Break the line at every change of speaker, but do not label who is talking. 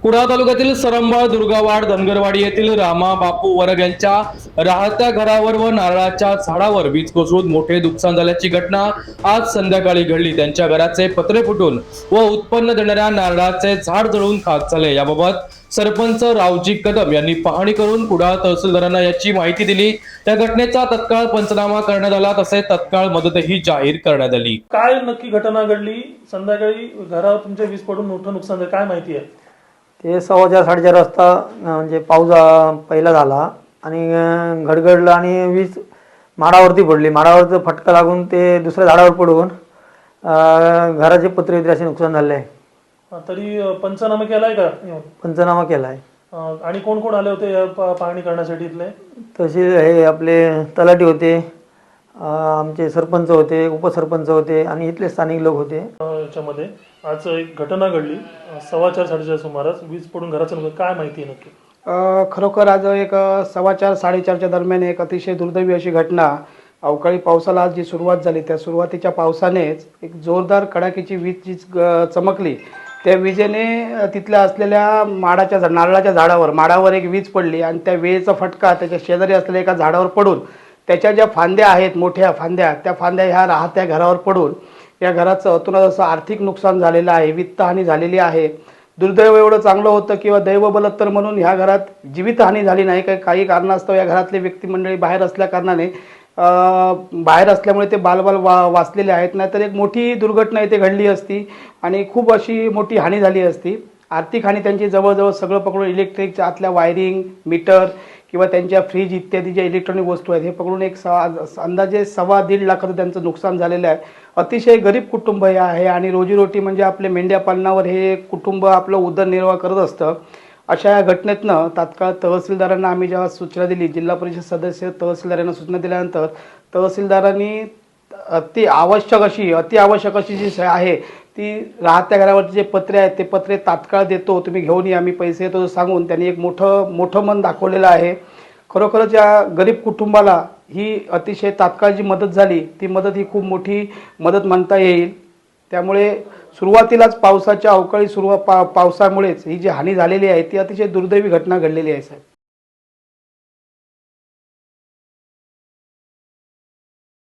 कुडाळ तालुक्यातील सरंबा, दुर्गावाड, धनगरवाडी येथील रामा बापू वरग यांच्या राहत्या घरावर व नारळाच्या झाडावर वीज कोसळून मोठे नुकसान झाल्याची घटना आज संध्याकाळी घडली। त्यांच्या घराचे पत्रे फुटून व उत्पन्न देणाऱ्या नारळाचे झाड जळून खाक झाले। याबाबत सरपंच रावजी कदम यांनी पाहणी करून कुडाळ तहसीलदारांना याची माहिती दिली। त्या घटनेचा तत्काळ पंचनामा करण्यात आला, तसेच तत्काळ मदतही जाहीर करण्यात आली।
काय नक्की घटना घडली? संध्याकाळी घरावर तुमच्या वीज पडून मोठं नुकसान झालं, काय माहिती आहे?
ते 4:15 वाजता म्हणजे पाऊस पहिला झाला आणि घडघडलं आणि वीज माडावरती पडली। माडावरती फटका लागून ते दुसऱ्या झाडावर पडून घराचे पत्रे वगैरे असे नुकसान झाले आहे।
तरी पंचनामा केलाय का?
पंचनामा केला आहे।
आणि कोण कोण आले होते पाहणी करण्यासाठी इथले?
तसे हे आपले तलाठी होते, आमचे सरपंच होते, उपसरपंच होते आणि इथले स्थानिक लोक होते।
याच्यामध्ये आज एक घटना घडली 4:15-4:30 सुमारास वीज पडून घराचं नुकसान, काय माहिती आहे नक्की?
खरोखर आज एक 4:15-4:30च्या दरम्यान एक अतिशय दुर्दैवी अशी घटना, अवकाळी पावसाला जी सुरुवात झाली त्या सुरुवातीच्या पावसानेच एक जोरदार कडाक्याची वीज जी चमकली, त्या विजेने तिथल्या असलेल्या नारळाच्या माडावर एक वीज पडली आणि त्या विजेचा फटका त्याच्या शेजारी असलेल्या एका झाडावर पडून त्याच्या ज्या फांद्या आहेत, मोठ्या फांद्या, त्या फांद्या ह्या राहत्या घरावर पडून या घराचं अतोनात असं आर्थिक नुकसान झालेलं आहे, वित्तहानी झालेली आहे। दुर्दैव एवढं चांगलं होतं किंवा दैव बलत्तर म्हणून ह्या घरात जीवितहानी झाली नाही। काही कारणास्तव या घरातले व्यक्तिमंडळी बाहेर असल्या कारणाने बाहेर असल्यामुळे ते बालबाल वाचलेले आहेत, नाहीतर एक मोठी दुर्घटना इथे घडली असती आणि खूप अशी मोठी हानी झाली असती। आर्थिक हानी त्यांची जवळजवळ सगळं पकडून इलेक्ट्रिकच्या आतल्या वायरिंग, मीटर किंवा त्यांच्या फ्रीज इत्यादी ज्या इलेक्ट्रॉनिक वस्तू आहेत हे पकडून एक अंदाजे 1.25 लाखाचं त्यांचं नुकसान झालेलं आहे। अतिशय गरीब कुटुंब हे आहे आणि रोजीरोटी म्हणजे आपले मेंढ्या पालनावर हे कुटुंब आपलं उदरनिर्वाह करत असतं। अशा या घटनेतनं तात्काळ तहसीलदारांना आम्ही जेव्हा सूचना दिली, जिल्हा परिषद सदस्य तहसीलदारांना सूचना दिल्यानंतर तहसीलदारांनी अति आवश्यक अशी जी आहे ती राहत्या घरावरचे जे पत्रे आहेत ते पत्रे तात्काळ देतो, तुम्ही घेऊन या, आम्ही पैसे देतो सांगून त्यांनी एक मोठं मन दाखवलेलं आहे। खरोखरच या गरीब कुटुंबाला ही अतिशय तात्काळ जी मदत झाली ती मदत ही खूप मोठी मदत म्हणता येईल। त्यामुळे सुरुवातीलाच पावसाच्या अवकाळी पावसामुळेच ही जी हानी झालेली आहे ती अतिशय दुर्दैवी घटना घडलेली आहे साहेब।